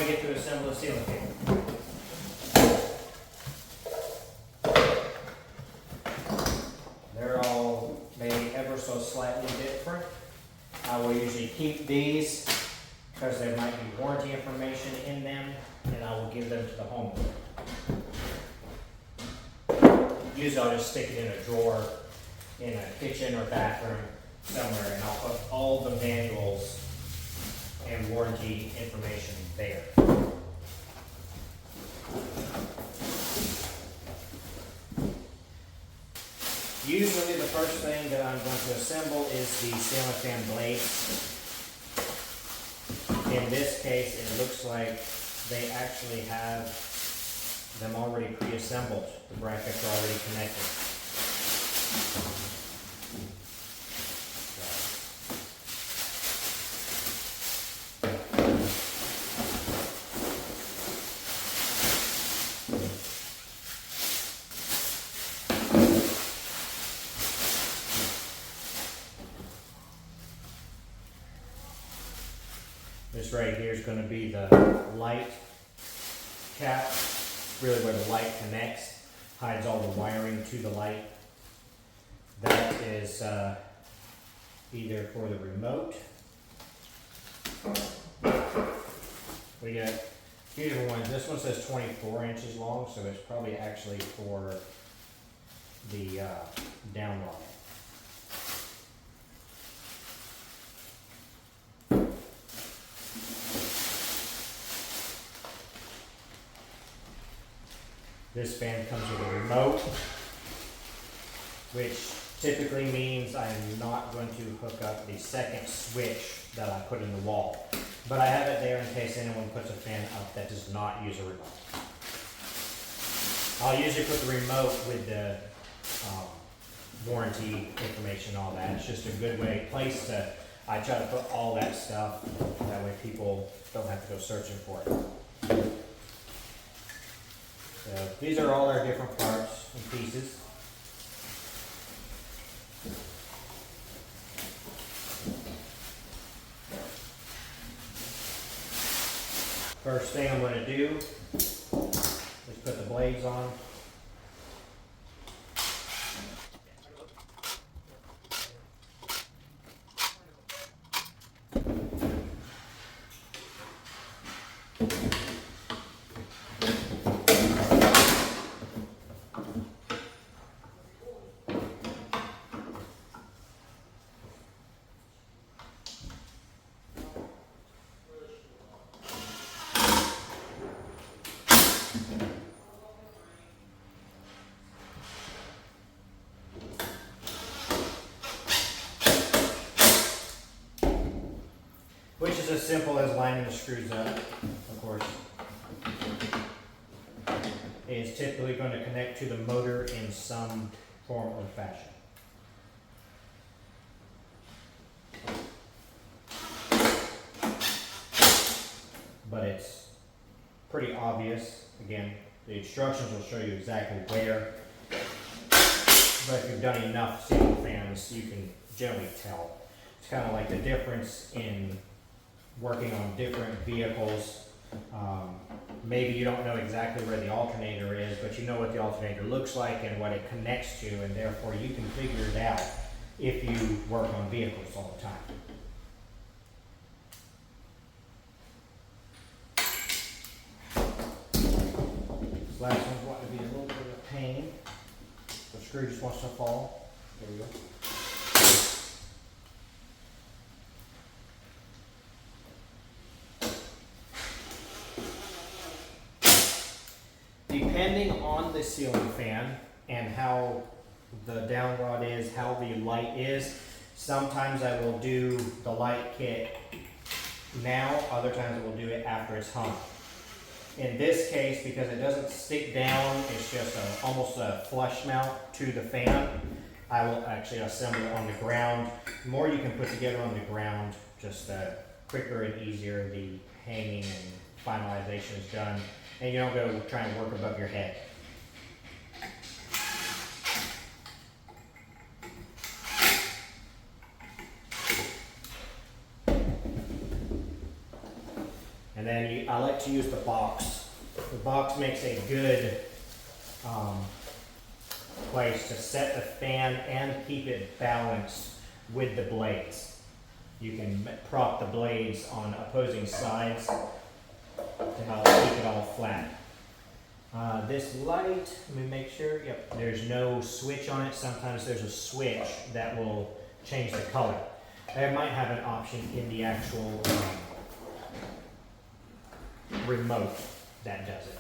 get to assemble the ceiling fan. They're all maybe ever so slightly different. I will usually keep these because there might be warranty information in them, and I will give them to the homeowner. Usually I'll just stick it in a drawer in a kitchen or bathroom somewhere, and I'll put all the manuals and warranty information there. Usually the first thing that I'm going to assemble is the ceiling fan blades. In this case, it looks like they actually have them already pre-assembled. The brackets are already connected. This right here is going to be the light cap, really where the light connects, hides all the wiring to the light. That is either for the remote. We got two different ones. This one says 24 inches long, so it's probably actually for the down rod. This fan comes with a remote, which typically means I'm not going to hook up the second switch that I put in the wall. But I have it there in case anyone puts a fan up that does not use a remote. I'll usually put the remote with the warranty information and all that. It's just a good place to, I try to put all that stuff, that way people don't have to go searching for it. So these are all our different parts and pieces. First thing I'm going to do is put the blades on. Which is as simple as lining the screws up, of course. It is typically going to connect to the motor in some form or fashion. But it's pretty obvious. Again, the instructions will show you exactly where. But if you've done enough ceiling fans, you can generally tell. It's kind of like the difference in working on different vehicles. Maybe you don't know exactly where the alternator is, but you know what the alternator looks like and what it connects to, and therefore you can figure it out if you work on vehicles all the time. This last one's wanting to be a little bit of a pain. The screw just wants to fall. There we go. Depending on the ceiling fan and how the down rod is, how the light is, sometimes I will do the light kit now, other times I will do it after it's hung. In this case, because it doesn't stick down, it's just almost a flush mount to the fan, I will actually assemble it on the ground. The more you can put together on the ground, just quicker and easier the hanging and finalization is done. And you don't go try and work above your head. And then I like to use the box. The box makes a good place to set the fan and keep it balanced with the blades. You can prop the blades on opposing sides to help keep it all flat. This light, let me make sure, yep, there's no switch on it. Sometimes there's a switch that will change the color. They might have an option in the actual remote that does it.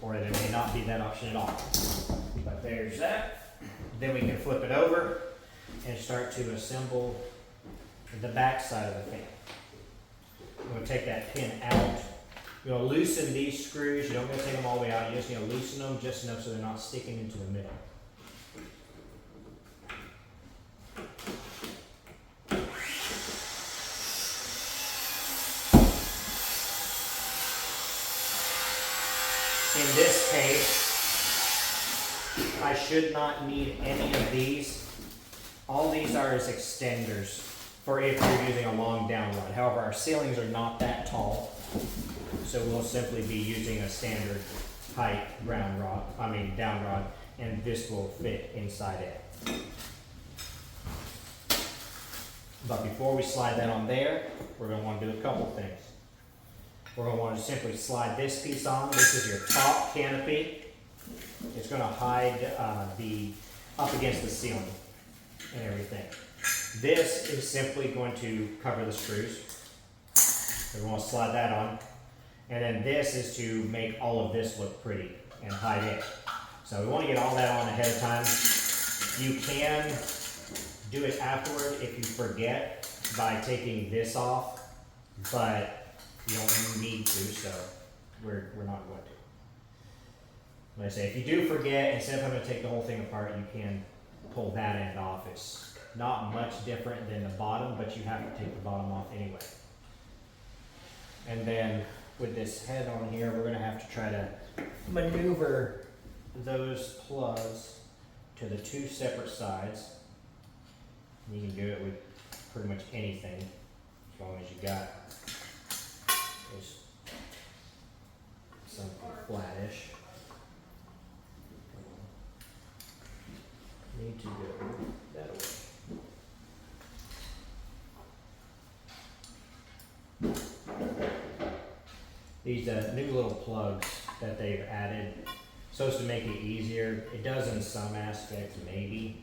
Or there may not be that option at all. But there's that. Then we can flip it over and start to assemble the back side of the fan. I'm going to take that pin out. You're going to loosen these screws. You don't need to take them all the way out. You just need to loosen them just enough so they're not sticking into the middle. In this case, I should not need any of these. All these are is extenders for if you're using a long down rod. However, our ceilings are not that tall, so we'll simply be using a standard height down rod, and this will fit inside it. But before we slide that on there, we're going to want to do a couple things. We're going to want to simply slide this piece on. This is your top canopy. It's going to hide up against the ceiling and everything. This is simply going to cover the screws. So we want to slide that on. And then this is to make all of this look pretty and hide it. So we want to get all that on ahead of time. You can do it afterward if you forget by taking this off, but you don't need to, so we're not going to. Like I say, if you do forget, instead of having to take the whole thing apart, you can pull that end off. It's not much different than the bottom, but you have to take the bottom off anyway. And then with this head on here, we're going to have to try to maneuver those plugs to the two separate sides. You can do it with pretty much anything, as long as you got something flattish. Need to go that way. These new little plugs that they've added, supposed to make it easier. It does in some aspects, maybe,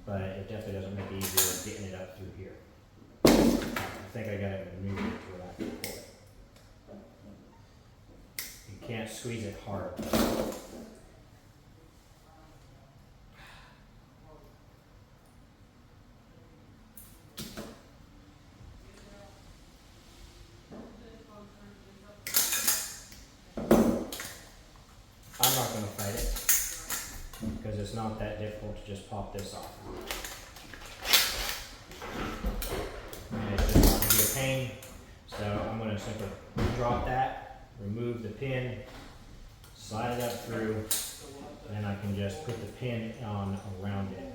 but it definitely doesn't make it easier getting it up through here. I think I got it moved to where I can pull it. You can't squeeze it hard. I'm not going to fight it because it's not that difficult to just pop this off. And it's just not going to be a pain. So I'm going to simply drop that, remove the pin, slide it up through, and then I can just put the pin on around it.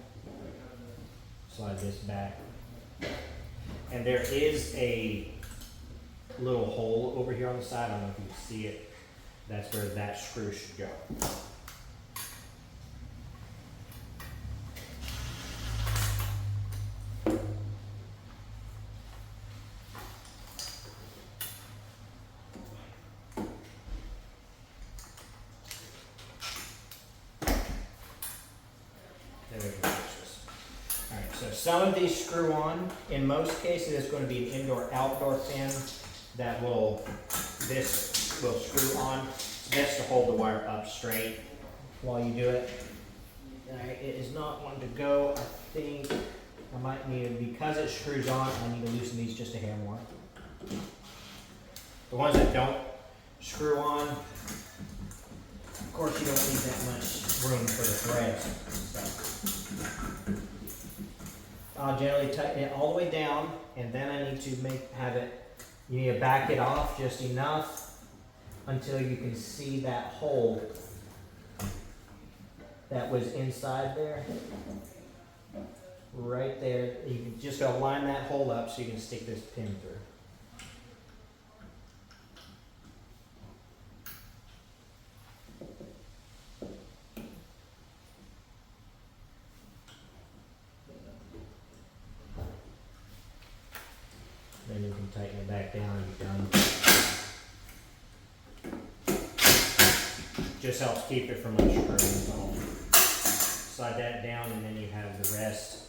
Slide this back. And there is a little hole over here on the side. I don't know if you can see it. That's where that screw should go. There we go. Alright, so some of these screw on. In most cases, it's going to be an indoor-outdoor fan that this will screw on. It's best to hold the wire up straight while you do it. Alright, it is not one to go. I think I might need to, because it screws on, I need to loosen these just a hair more. The ones that don't screw on, of course you don't need that much room for the threads and stuff. I'll generally tighten it all the way down, and then I need to you need to back it off just enough until you can see that hole that was inside there. Right there. You just gotta line that hole up so you can stick this pin through. Then you can tighten it back down and you're done. Just helps keep it from unscrewing. Slide that down and then you have the rest.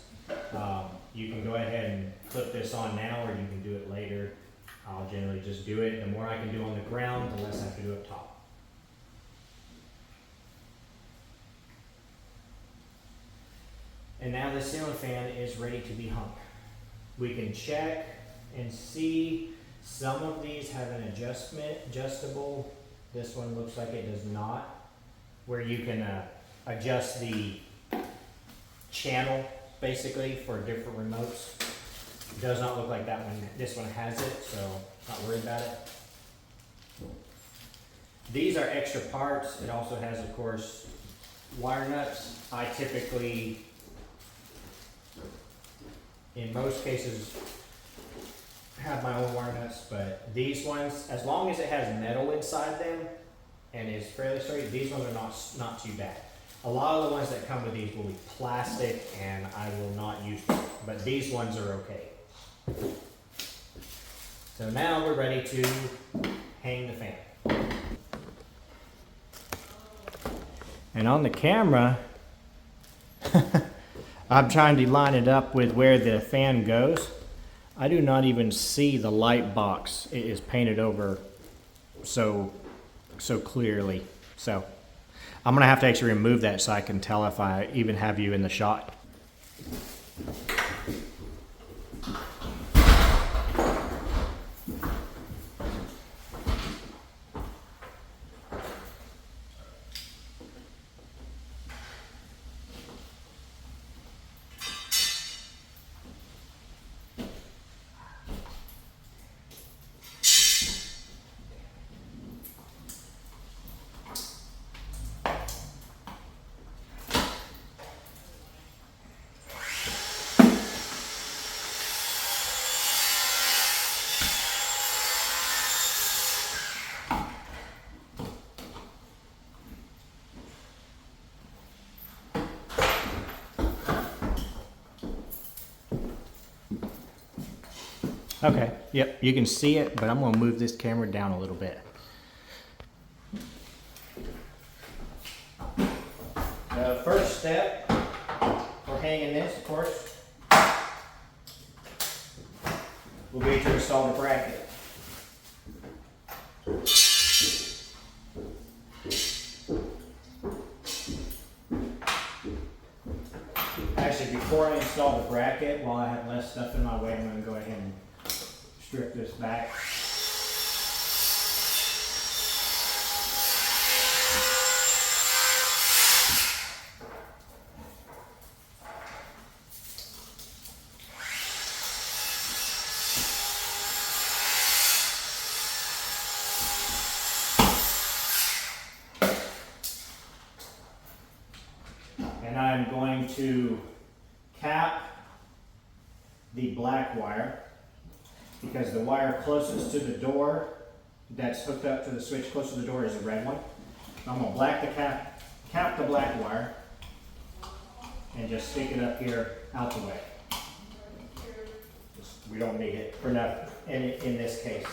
You can go ahead and clip this on now or you can do it later. I'll generally just do it. The more I can do on the ground, the less I have to do up top. And now the ceiling fan is ready to be hung. We can check and see some of these have an adjustable. This one looks like it does not, where you can adjust the channel basically for different remotes. It does not look like that one. This one has it, so not worried about it. These are extra parts. It also has, of course, wire nuts. I typically, in most cases, have my own wire nuts, but these ones, as long as it has metal inside them and is fairly straight, these ones are not too bad. A lot of the ones that come with these will be plastic and I will not use them, but these ones are okay. So now we're ready to hang the fan. And on the camera, I'm trying to line it up with where the fan goes. I do not even see the light box. It is painted over so clearly. So I'm gonna have to actually remove that so I can tell if I even have you in the shot. Okay, yep, you can see it, but I'm gonna move this camera down a little bit. The first step for hanging this, of course, will be to install the bracket. Actually, before I install the bracket, while I have less stuff in my way, I'm gonna go ahead and strip this back. And I'm going to cap the black wire, because the wire closest to the door that's hooked up to the switch close to the door is the red one. I'm going to cap the black wire and just stick it up here out the way. We don't need it for nothing in this case.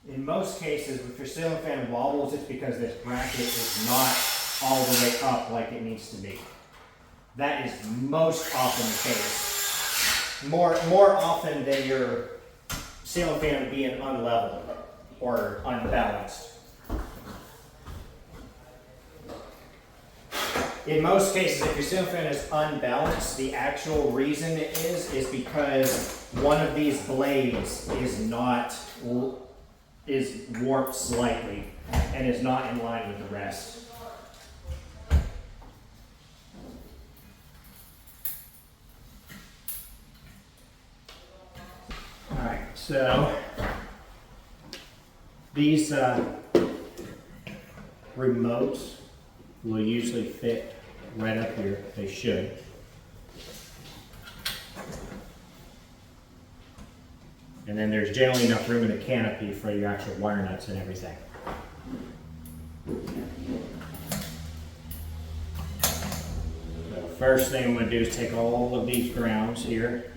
In most cases, if your ceiling fan wobbles, it's because this bracket is not all the way up like it needs to be. That is most often the case. More often than your ceiling fan being unlevel or unbalanced. In most cases, if your ceiling fan is unbalanced, the actual reason it is because one of these blades is warped slightly and is not in line with the rest. All right, so these remotes will usually fit right up here. They should. And then there's generally enough room in the canopy for your actual wire nuts and everything. So first thing I'm going to do is take all of these grounds here.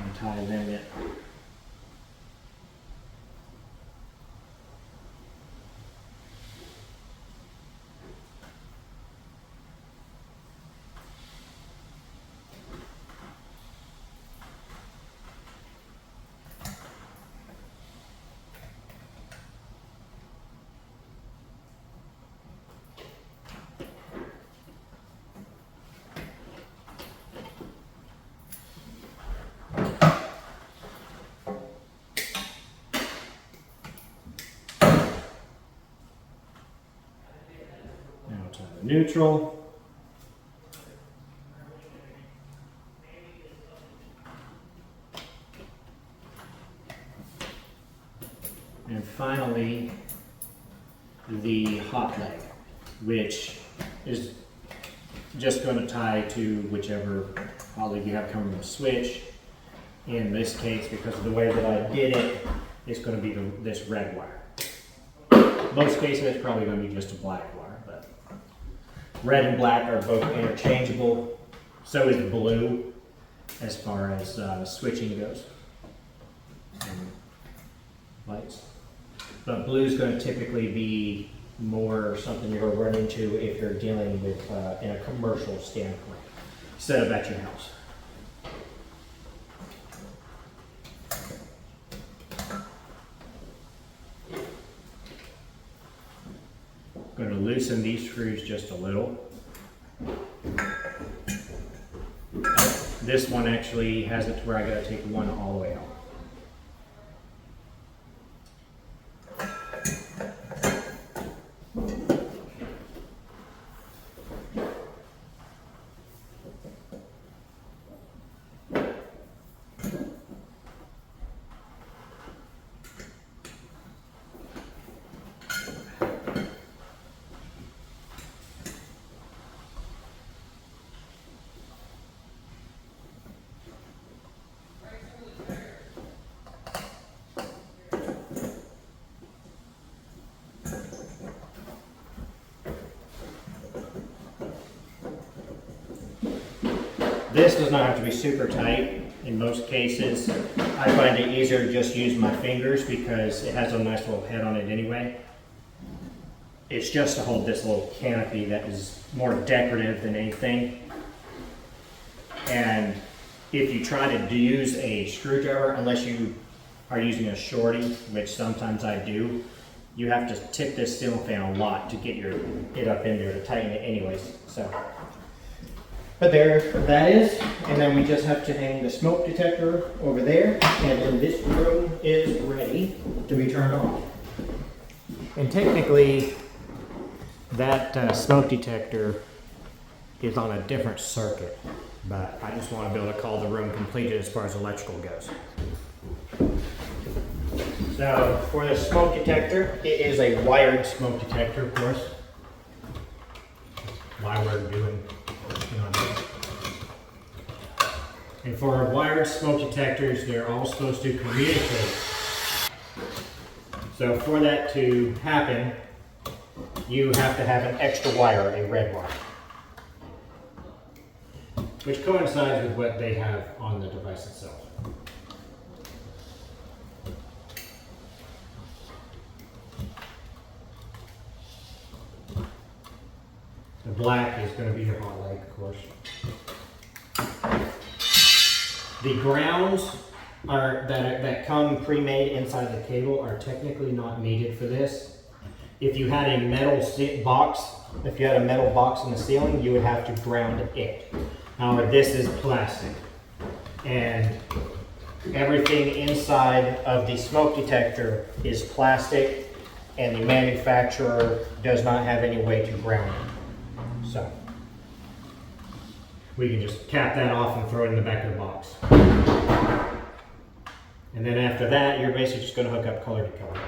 And tie them in. Neutral. And finally, the hot leg, which is just going to tie to whichever hot leg you have coming from the switch. In this case, because of the way that I did it, it's going to be this red wire. Most cases, it's probably going to be just a black wire. Red and black are both interchangeable. So is blue as far as switching goes. And lights. But blue is going to typically be more something you're going to run into if you're dealing with in a commercial standpoint instead of at your house. Going to loosen these screws just a little. This one actually has it to where I got to take one all the way out. This does not have to be super tight. In most cases, I find it easier to just use my fingers because it has a nice little head on it anyway. It's just to hold this little canopy that is more decorative than anything. And if you try to use a screwdriver, unless you are using a shorty, which sometimes I do, you have to tip this ceiling fan a lot to get it up in there to tighten it anyways. But there that is, and then we just have to hang the smoke detector over there, and then this room is ready to be turned on. And technically, that smoke detector is on a different circuit, but I just want to be able to call the room completed as far as electrical goes. So for the smoke detector, it is a wired smoke detector, of course. Why we're doing. And for wired smoke detectors, they're all supposed to communicate. So for that to happen, you have to have an extra wire, a red wire, which coincides with what they have on the device itself. black is going to be your hot light, of course. The grounds that come pre-made inside the cable are technically not needed for this. If you had a metal box, if you had a metal box in the ceiling, you would have to ground it. However, this is plastic, and everything inside of the smoke detector is plastic, and the manufacturer does not have any way to ground it. So we can just cap that off and throw it in the back of the box. And then after that, you're basically just going to hook up color to color.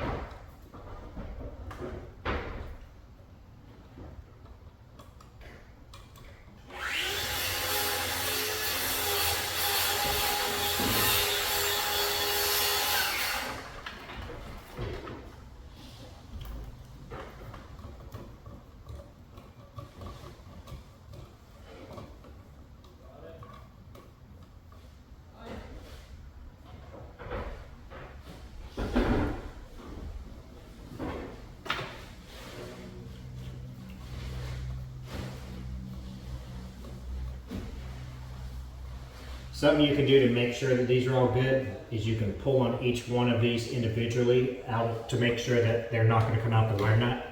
Something you can do to make sure that these are all good is you can pull on each one of these individually out to make sure that they're not going to come out the wire nut.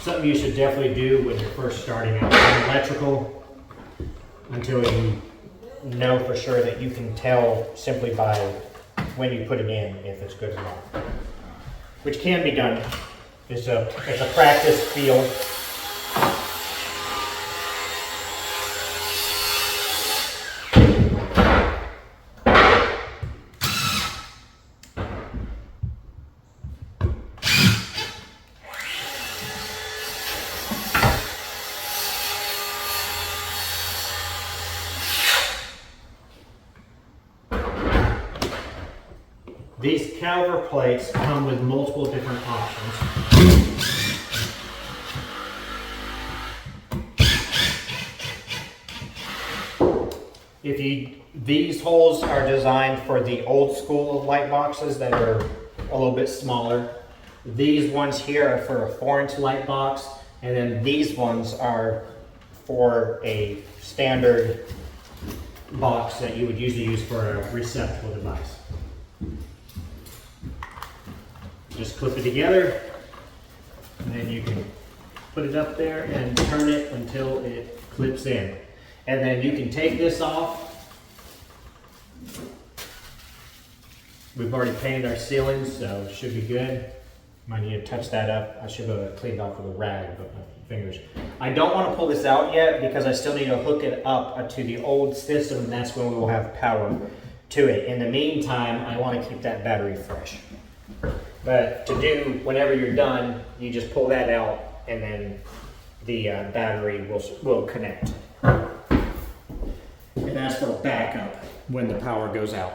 Something you should definitely do when you're first starting out in electrical, until you know for sure that you can tell simply by when you put it in if it's good or not. Which can be done. It's a practice feel. These caliper plates come with multiple different options. These holes are designed for the old school light boxes that are a little bit smaller. These ones here are for a 4-inch light box, and then these ones are for a standard box that you would usually use for a receptacle device. Just clip it together, and then you can put it up there and turn it until it clips in. And then you can take this off. We've already painted our ceilings, so it should be good. Might need to touch that up. I should have cleaned off with a rag, but my fingers. I don't want to pull this out yet because I still need to hook it up to the old system, and that's when we will have power to it. In the meantime, I want to keep that battery fresh. But to do, whenever you're done, you just pull that out, and then the battery will connect. And that's for backup when the power goes out.